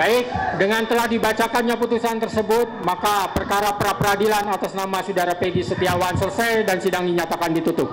Baik, dengan telah dibacakannya putusan tersebut, maka perkara pra-peradilan atas nama Saudara Peggy Setiawan selesai dan sidang dinyatakan ditutup.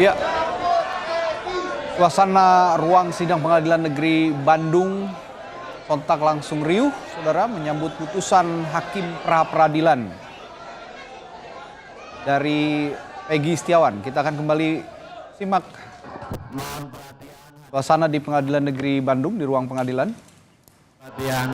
Ya, suasana ruang sidang Pengadilan Negeri Bandung sontak langsung riuh, saudara, menyambut putusan Hakim pra-peradilan dari Peggy Setiawan. Kita akan kembali simak suasana di Pengadilan Negeri Bandung di ruang pengadilan. Perhatian